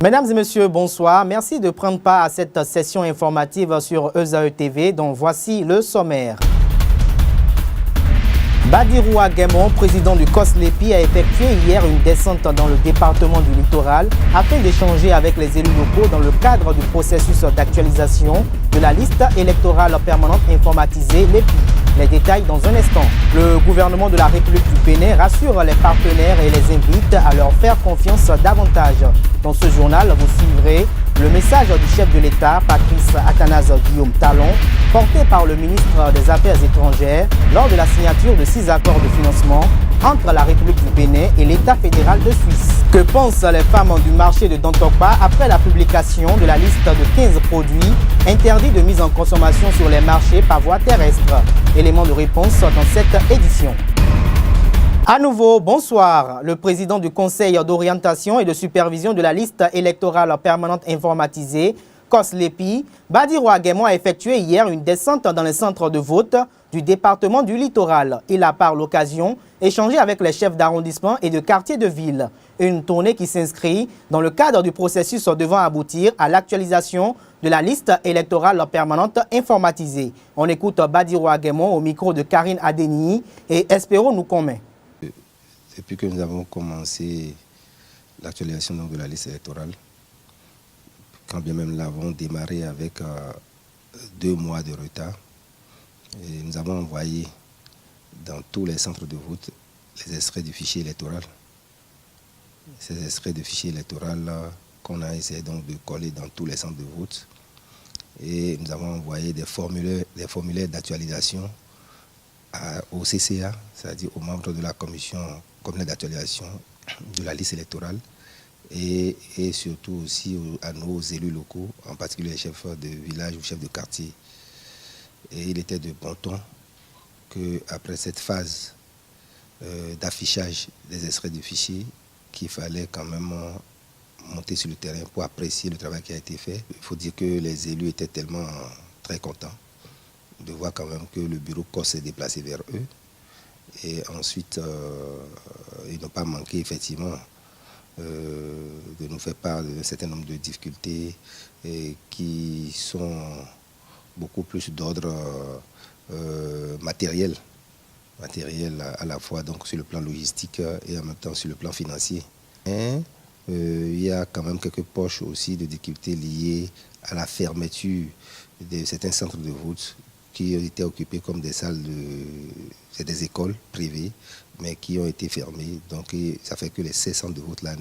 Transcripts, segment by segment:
Mesdames et messieurs, bonsoir. Merci de prendre part à cette session informative sur ESAE TV, dont voici le sommaire. Badirou Aguemon, président du COSLEPI, a effectué hier une descente dans le département du littoral afin d'échanger avec les élus locaux dans le cadre du processus d'actualisation de la liste électorale permanente informatisée, l'EPI. Les détails dans un instant. Le gouvernement de la République du Bénin rassure les partenaires et les invite à leur faire confiance davantage. Dans ce journal, vous suivrez le message du chef de l'État, Patrice Athanase Guillaume Talon, porté par le ministre des Affaires étrangères lors de la signature de 6 accords de financement entre la République du Bénin et l'État fédéral de Suisse. Que pensent les femmes du marché de Dantokpa après la publication de la liste de 15 produits interdits de mise en consommation sur les marchés par voie terrestre? Élément de réponse dans cette édition. À nouveau, bonsoir. Le président du Conseil d'orientation et de supervision de la liste électorale permanente informatisée, COSLEPI, Badirou Aguemon, a effectué hier une descente dans les centres de vote du département du littoral. Il a par l'occasion échangé avec les chefs d'arrondissement et de quartier de ville. Une tournée qui s'inscrit dans le cadre du processus devant aboutir à l'actualisation de la liste électorale permanente informatisée. On écoute Badirou Aguemon au micro de Karine Adeni et Espero Noukomé. Depuis que nous avons commencé l'actualisation de la liste électorale, quand bien même nous l'avons démarré avec 2 mois de retard, et nous avons envoyé dans tous les centres de vote les extraits du fichier électoral. Ces extraits de fichier électoral qu'on a essayé donc de coller dans tous les centres de vote. Et nous avons envoyé des formulaires d'actualisation au CCA, c'est-à-dire aux membres de la commission communale d'actualisation de la liste électorale et surtout aussi à nos élus locaux, en particulier les chefs de village ou chefs de quartier. Et il était de bon ton qu'après cette phase d'affichage des extraits de fichiers, qu'il fallait quand même monter sur le terrain pour apprécier le travail qui a été fait. Il faut dire que les élus étaient tellement très contents de voir quand même que le bureau COS s'est déplacé vers eux. Et ensuite, ils n'ont pas manqué effectivement de nous faire part d'un certain nombre de difficultés qui sont beaucoup plus d'ordre matériel à la fois donc sur le plan logistique et en même temps sur le plan financier. Il y a quand même quelques poches aussi de difficultés liées à la fermeture de certains centres de vote qui étaient occupés comme des salles c'est des écoles privées, mais qui ont été fermées. Donc ça fait que les 16 centres de vote là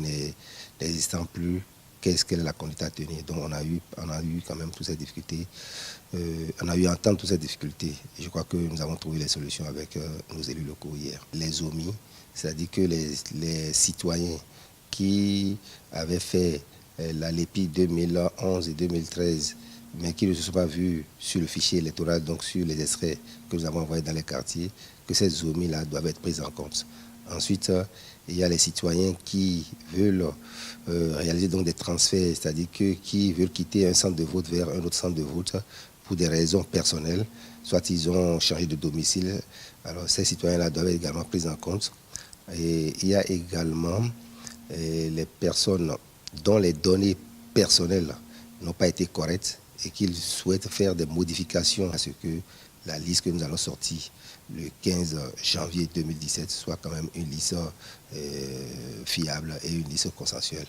n'existant plus. Quelle est la conduite à tenir? Donc on a eu quand même toutes ces difficultés. On a eu à entendre toutes ces difficultés. Et je crois que nous avons trouvé les solutions avec nos élus locaux hier. Les OMI, c'est-à-dire que les citoyens qui avaient fait la LEPI 2011 et 2013, mais qui ne se sont pas vus sur le fichier électoral, donc sur les extraits que nous avons envoyés dans les quartiers, que ces OMI-là doivent être prises en compte. Ensuite, il y a les citoyens qui veulent réaliser donc des transferts, c'est-à-dire qui veulent quitter un centre de vote vers un autre centre de vote pour des raisons personnelles, soit ils ont changé de domicile. Alors ces citoyens-là doivent être également pris en compte. Et il y a également les personnes dont les données personnelles n'ont pas été correctes et qu'ils souhaitent faire des modifications à ce que la liste que nous allons sortir le 15 janvier 2017 soit quand même une liste fiable et une liste consensuelle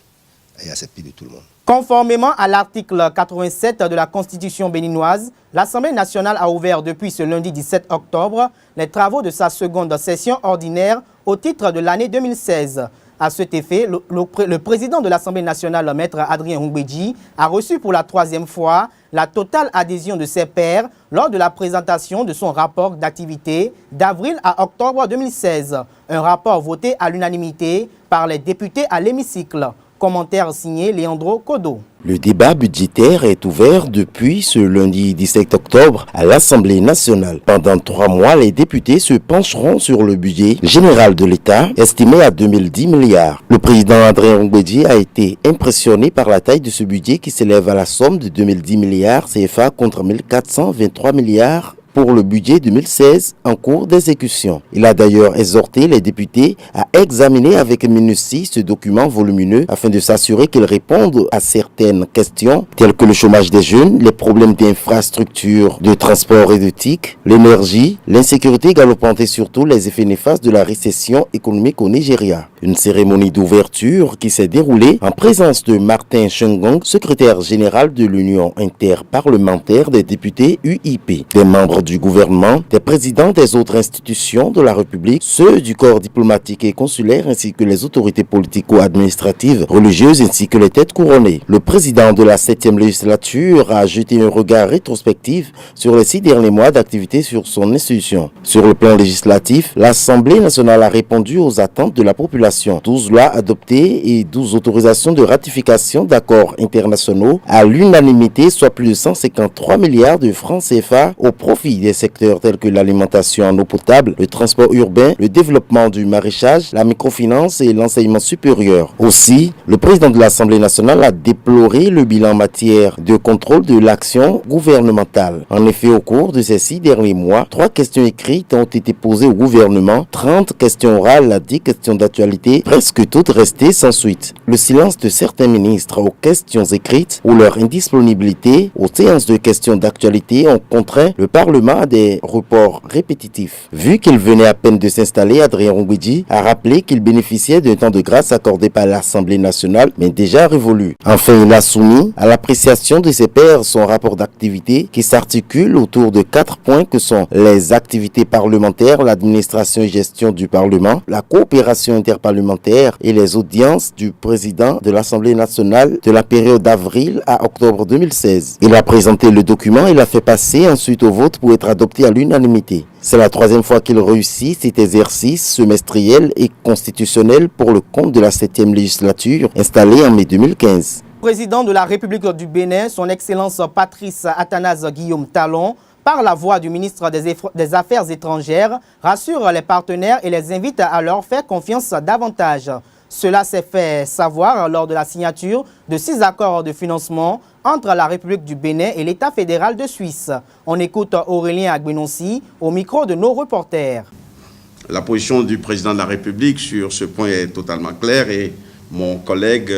et acceptée de tout le monde. Conformément à l'article 87 de la Constitution béninoise, l'Assemblée nationale a ouvert depuis ce lundi 17 octobre les travaux de sa seconde session ordinaire au titre de l'année 2016. À cet effet, le président de l'Assemblée nationale, Maître Adrien Hongbeji, a reçu pour la 3e fois la totale adhésion de ses pairs lors de la présentation de son rapport d'activité d'avril à octobre 2016. Un rapport voté à l'unanimité par les députés à l'hémicycle. Commentaire signé Leandro Kodo. Le débat budgétaire est ouvert depuis ce lundi 17 octobre à l'Assemblée nationale. Pendant 3 mois, les députés se pencheront sur le budget général de l'État, estimé à 2010 milliards. Le président Adrien Hongbeji a été impressionné par la taille de ce budget qui s'élève à la somme de 2010 milliards CFA contre 1423 milliards pour le budget 2016 en cours d'exécution. Il a d'ailleurs exhorté les députés à examiner avec minutie ce document volumineux afin de s'assurer qu'il réponde à certaines questions telles que le chômage des jeunes, les problèmes d'infrastructure, de transport et d'éthique, l'énergie, l'insécurité galopante et surtout les effets néfastes de la récession économique au Nigeria. Une cérémonie d'ouverture qui s'est déroulée en présence de Martin Chengong, secrétaire général de l'Union interparlementaire des députés UIP, des membres du gouvernement, des présidents des autres institutions de la République, ceux du corps diplomatique et consulaire ainsi que les autorités politico-administratives, religieuses ainsi que les têtes couronnées. Le président de la 7e législature a jeté un regard rétrospectif sur les 6 derniers mois d'activité sur son institution. Sur le plan législatif, l'Assemblée nationale a répondu aux attentes de la population. 12 lois adoptées et 12 autorisations de ratification d'accords internationaux à l'unanimité, soit plus de 153 milliards de francs CFA au profit des secteurs tels que l'alimentation en eau potable, le transport urbain, le développement du maraîchage, la microfinance et l'enseignement supérieur. Aussi, le président de l'Assemblée nationale a déploré le bilan en matière de contrôle de l'action gouvernementale. En effet, au cours de ces 6 derniers mois, 3 questions écrites ont été posées au gouvernement, 30 questions orales, 10 questions d'actualité, presque toutes restées sans suite. Le silence de certains ministres aux questions écrites ou leur indisponibilité aux séances de questions d'actualité ont contraint le Parlement à des reports répétitifs. Vu qu'il venait à peine de s'installer, Adrien Rungwidji a rappelé qu'il bénéficiait d'un temps de grâce accordé par l'Assemblée nationale, mais déjà révolu. Enfin, il a soumis à l'appréciation de ses pairs son rapport d'activité qui s'articule autour de 4 points que sont les activités parlementaires, l'administration et gestion du Parlement, la coopération interparlementaire et les audiences du président de l'Assemblée nationale de la période d'avril à octobre 2016. Il a présenté le document et l'a fait passer ensuite au vote pour être adopté à l'unanimité. C'est la 3e fois qu'il réussit cet exercice semestriel et constitutionnel pour le compte de la 7e législature installée en mai 2015. Président de la République du Bénin, son Excellence Patrice Athanase Guillaume Talon, par la voix du ministre des Affaires étrangères, rassure les partenaires et les invite à leur faire confiance davantage. Cela s'est fait savoir lors de la signature de 6 accords de financement entre la République du Bénin et l'État fédéral de Suisse. On écoute Aurélien Agbenonsi au micro de nos reporters. La position du président de la République sur ce point est totalement claire et mon collègue,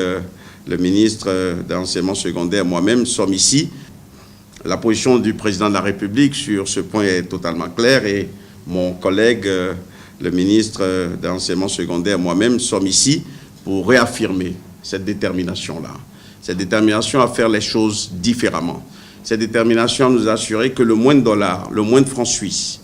le ministre de l'enseignement secondaire, moi-même, sommes ici. La position du président de la République sur ce point est totalement claire et mon collègue, le ministre de l'enseignement secondaire, moi-même, sommes ici pour réaffirmer cette détermination-là. Cette détermination à faire les choses différemment. Cette détermination à nous assurer que le moindre dollar, le moindre franc suisse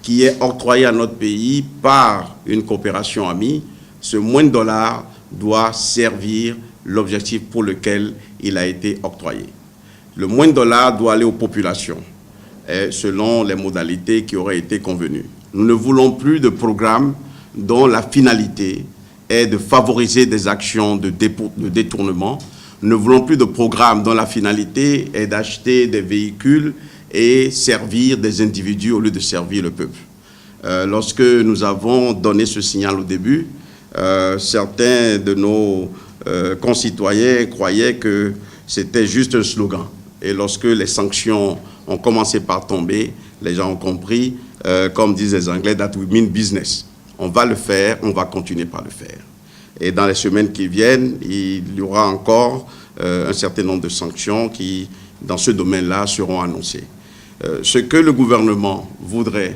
qui est octroyé à notre pays par une coopération amie, ce moindre dollar doit servir l'objectif pour lequel il a été octroyé. Le moindre dollar doit aller aux populations, selon les modalités qui auraient été convenues. Nous ne voulons plus de programmes dont la finalité est de favoriser des actions de détournement. Nous ne voulons plus de programmes dont la finalité est d'acheter des véhicules et servir des individus au lieu de servir le peuple. Lorsque nous avons donné ce signal au début, certains de nos concitoyens croyaient que c'était juste un slogan. Et lorsque les sanctions ont commencé par tomber, les gens ont compris, comme disent les Anglais, that we mean business. On va le faire, on va continuer par le faire. Et dans les semaines qui viennent, il y aura encore un certain nombre de sanctions qui, dans ce domaine-là, seront annoncées. Ce que le gouvernement voudrait,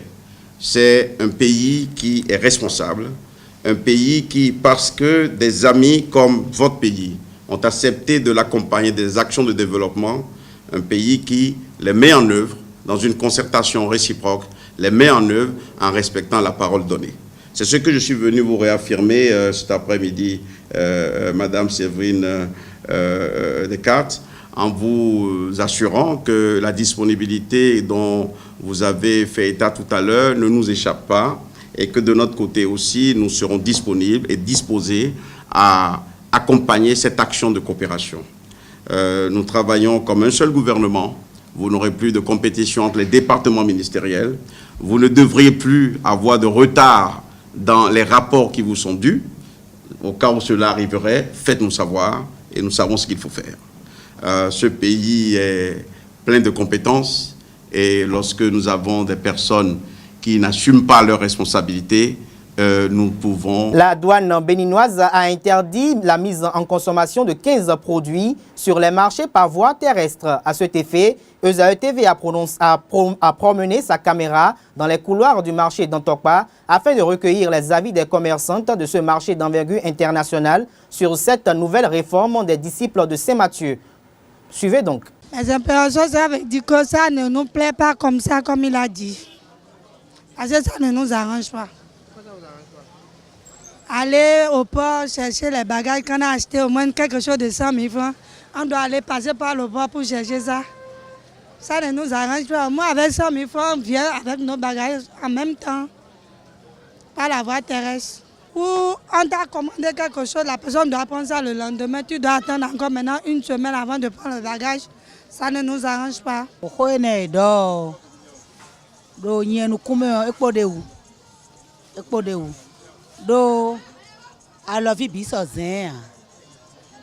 c'est un pays qui est responsable, un pays qui, parce que des amis comme votre pays ont accepté de l'accompagner des actions de développement, un pays qui les met en œuvre dans une concertation réciproque, les met en œuvre en respectant la parole donnée. C'est ce que je suis venu vous réaffirmer cet après-midi, Madame Séverine Descartes, en vous assurant que la disponibilité dont vous avez fait état tout à l'heure ne nous échappe pas et que de notre côté aussi, nous serons disponibles et disposés à accompagner cette action de coopération. Nous travaillons comme un seul gouvernement. Vous n'aurez plus de compétition entre les départements ministériels. Vous ne devriez plus avoir de retard dans les rapports qui vous sont dus. Au cas où cela arriverait, faites-nous savoir et nous savons ce qu'il faut faire. Ce pays est plein de compétences Et lorsque nous avons des personnes qui n'assument pas leurs responsabilités, nous pouvons... La douane béninoise a interdit la mise en consommation de 15 produits sur les marchés par voie terrestre. À cet effet, ESAE-TV a promené sa caméra dans les couloirs du marché d'Antokpa afin de recueillir les avis des commerçantes de ce marché d'envergure internationale sur cette nouvelle réforme des disciples de Saint-Matthieu. Suivez donc. Les opérations, ça veut dire que ça ne nous plaît pas comme ça, comme il a dit. Parce que ça ne nous arrange pas. Aller au port chercher les bagages qu'on a acheté au moins quelque chose de 100 000 francs. On doit aller passer par le port pour chercher ça. Ça ne nous arrange pas. Moi, avec 100 000 francs, on vient avec nos bagages en même temps, par la voie terrestre. Ou on t'a commandé quelque chose, la personne doit prendre ça le lendemain. Tu dois attendre encore maintenant une semaine avant de prendre le bagage. Ça ne nous arrange pas. Do alovi biso zen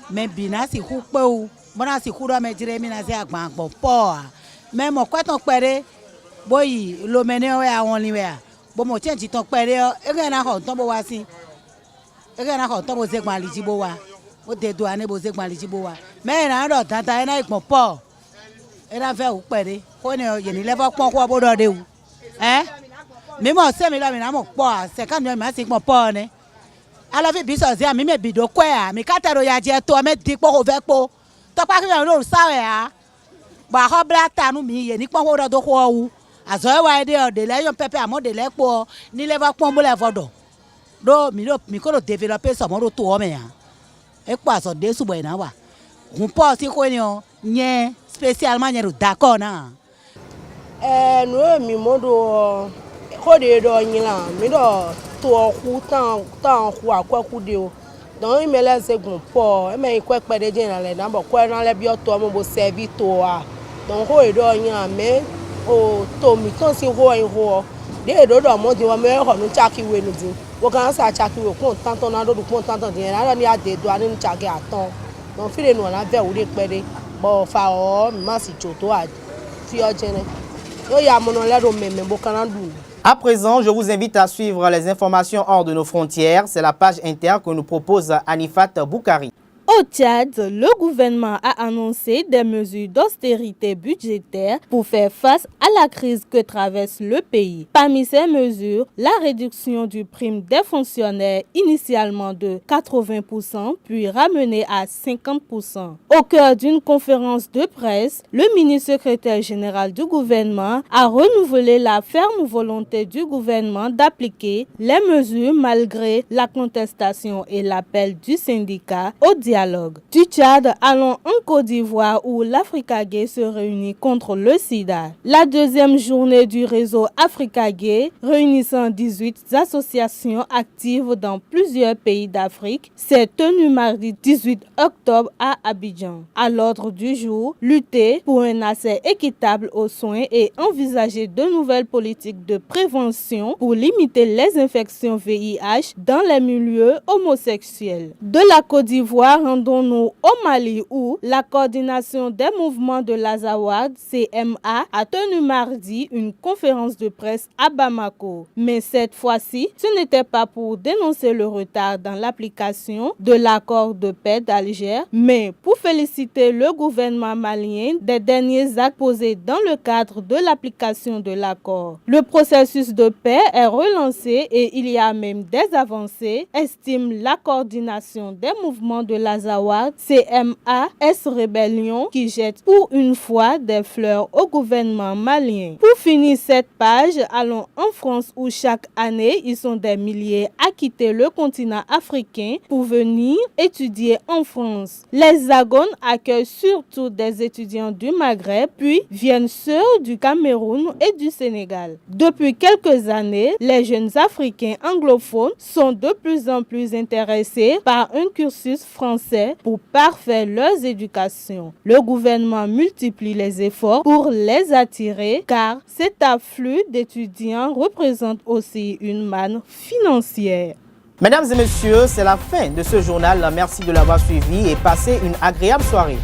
me bina si ku pe o bona si ku do me dire mi na se agban po po me mo kwa ton pere boyi lo mene o ya won liwe a bo mo change ton pere e ga na ho ton bo wa si e ga na ho ton bo se gban liji bo wa o de do ane bo se gban liji bo wa me na do tata e na ipon po e na fe o pere ko ne ye ni le bo pon ko bo do de o Mimo se mi la mi na mo po a se kan mi ma si mo po ne ala fi biso ze mi me bido kwe a mi ka tero ya je to me di po ko fe po to pa ki mi no sa we a ba ho bla ta nu mi ye ni pon wo do ko wu azo e wa de o de le yon pepe amo de le po ni le va pon bo le fodo do mi ko do developer so mo do to o me ya e po aso de su bo na wa hun po si ko ni o nye spécialement nye do d'accord na no mi modo ko de do nyila mi do to ku tan ku akwaku de o don mi le segun po e me ko pe de jin le na bo ko ran le bi o to mo bo servi to a don ko do nyila me o to mi kan si ho de do mo di wa me ho nu chaki we nu di wo kan sa chaki we ko tan na do ko tan de na ni ade do ani nu chaki aton don fi le nu na ve wo de pe de bo fa o mi ma si jo to a fi o jene yo ya mo no le do me bo kan du. À présent, je vous invite à suivre les informations hors de nos frontières. C'est la page inter que nous propose Anifat Boukari. Au Tchad, le gouvernement a annoncé des mesures d'austérité budgétaire pour faire face à la crise que traverse le pays. Parmi ces mesures, la réduction du prime des fonctionnaires initialement de 80% puis ramenée à 50%. Au cœur d'une conférence de presse, le ministre secrétaire général du gouvernement a renouvelé la ferme volonté du gouvernement d'appliquer les mesures malgré la contestation et l'appel du syndicat au dialogue. Du Tchad, allons en Côte d'Ivoire où l'Africa Gay se réunit contre le sida. La deuxième journée du réseau Africa Gay, réunissant 18 associations actives dans plusieurs pays d'Afrique, s'est tenue mardi 18 octobre à Abidjan. À l'ordre du jour, lutter pour un accès équitable aux soins et envisager de nouvelles politiques de prévention pour limiter les infections VIH dans les milieux homosexuels. De la Côte d'Ivoire, rendons-nous au Mali où la coordination des mouvements de l'Azawad, CMA, a tenu mardi une conférence de presse à Bamako. Mais cette fois-ci, ce n'était pas pour dénoncer le retard dans l'application de l'accord de paix d'Alger, mais pour féliciter le gouvernement malien des derniers actes posés dans le cadre de l'application de l'accord. Le processus de paix est relancé et il y a même des avancées, estime la coordination des mouvements de l'Azawad, CMA, S-Rébellion, qui jette pour une fois des fleurs au gouvernement malien. Pour finir cette page, allons en France où chaque année, ils sont des milliers à quitter le continent africain pour venir étudier en France. L'Hexagone accueille surtout des étudiants du Maghreb, puis viennent ceux du Cameroun et du Sénégal. Depuis quelques années, les jeunes Africains anglophones sont de plus en plus intéressés par un cursus français pour parfaire leur éducation. Le gouvernement multiplie les efforts pour les attirer car cet afflux d'étudiants représente aussi une manne financière. Mesdames et messieurs, c'est la fin de ce journal. Merci de l'avoir suivi et passez une agréable soirée.